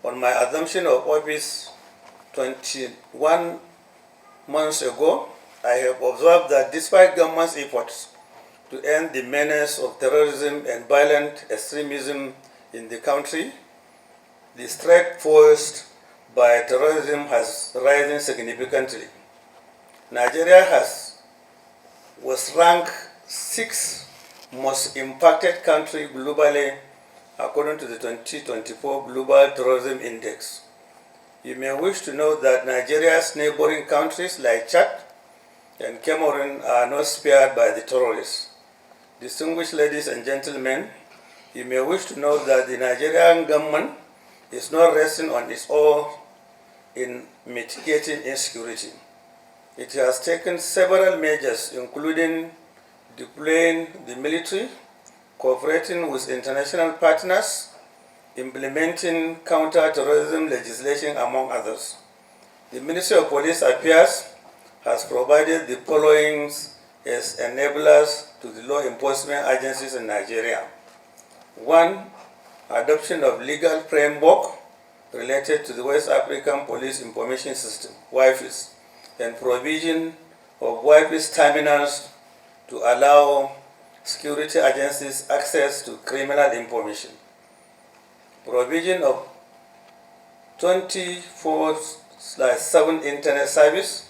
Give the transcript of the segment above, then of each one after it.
On my assumption of office 21 months ago, I have observed that despite government's efforts to end the menace of terrorism and violent extremism in the country, the threat posed by terrorism has risen significantly. Nigeria was ranked 6th most impacted country globally according to the 2024 Global Terrorism Index. You may wish to know that Nigeria's neighboring countries like Chad and Cameroon are not spared by the terrorists. Distinguished ladies and gentlemen, you may wish to know that the Nigerian government is not resting on its own in mitigating insecurity. It has taken several measures, including deploying the military, cooperating with international partners, implementing counter-terrorism legislation, among others. The Ministry of Police Affairs has provided the following as enablers to the law enforcement agencies in Nigeria. 1. Adoption of legal framework related to the West African Police Information System, WIFIS, and provision of WIFIS terminals to allow security agencies access to criminal information. Provision of 24/7 internet service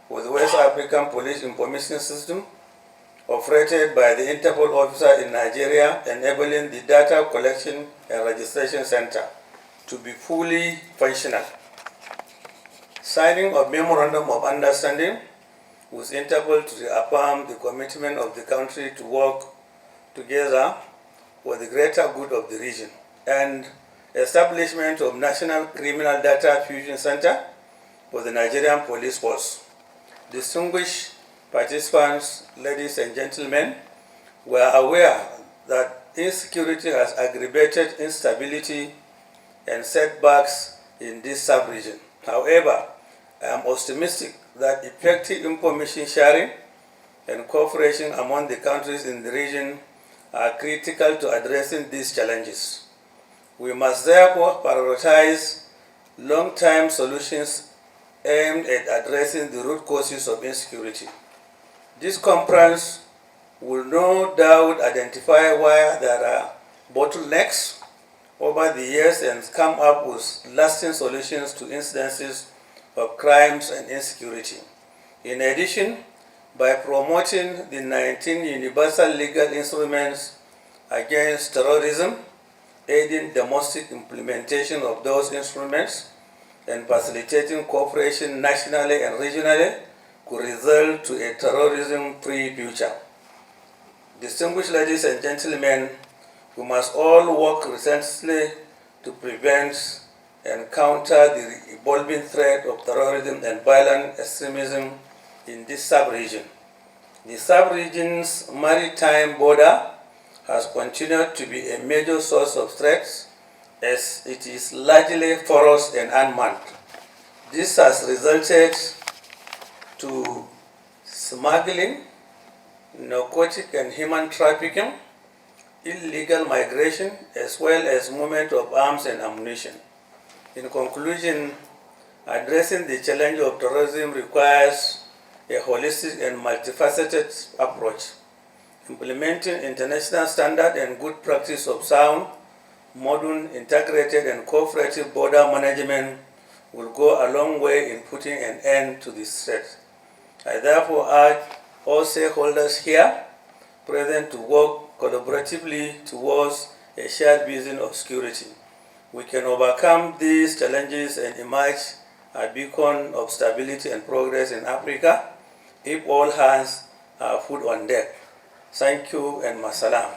for the West African Police Information System operated by the Interpol officer in Nigeria, enabling the Data Collection and Registration Center to be fully functional. Signing of Memorandum of Understanding with Interpol to reaffirm the commitment of the country to work together for the greater good of the region, and establishment of National Criminal Data Fusion Center for the Nigerian Police Force. Distinguished participants, ladies and gentlemen, we are aware that insecurity has aggravated instability and setbacks in this sub-region. However, I am optimistic that effective information sharing and cooperation among the countries in the region are critical to addressing these challenges. We must therefore prioritize long-term solutions aimed at addressing the root causes of insecurity. This conference will no doubt identify where there are bottlenecks over the years and come up with lasting solutions to incidences of crimes and insecurity. In addition, by promoting the 19 universal legal instruments against terrorism, aiding domestic implementation of those instruments, and facilitating cooperation nationally and regionally could result to a terrorism-free future. Distinguished ladies and gentlemen, we must all work relentlessly to prevent and counter the evolving threat of terrorism and violent extremism in this sub-region. The sub-region's maritime border has continued to be a major source of threats as it is largely porous and unmanned. This has resulted to smuggling, narcotic and human trafficking, illegal migration, as well as movement of arms and ammunition. In conclusion, addressing the challenge of terrorism requires a holistic and multifaceted approach. Implementing international standard and good practice of sound, modern, integrated, and cooperative border management will go a long way in putting an end to this threat. I therefore urge all stakeholders here present to work collaboratively towards a shared vision of security. We can overcome these challenges and emerge a beacon of stability and progress in Africa if all hands are put on deck. Thank you and masalam.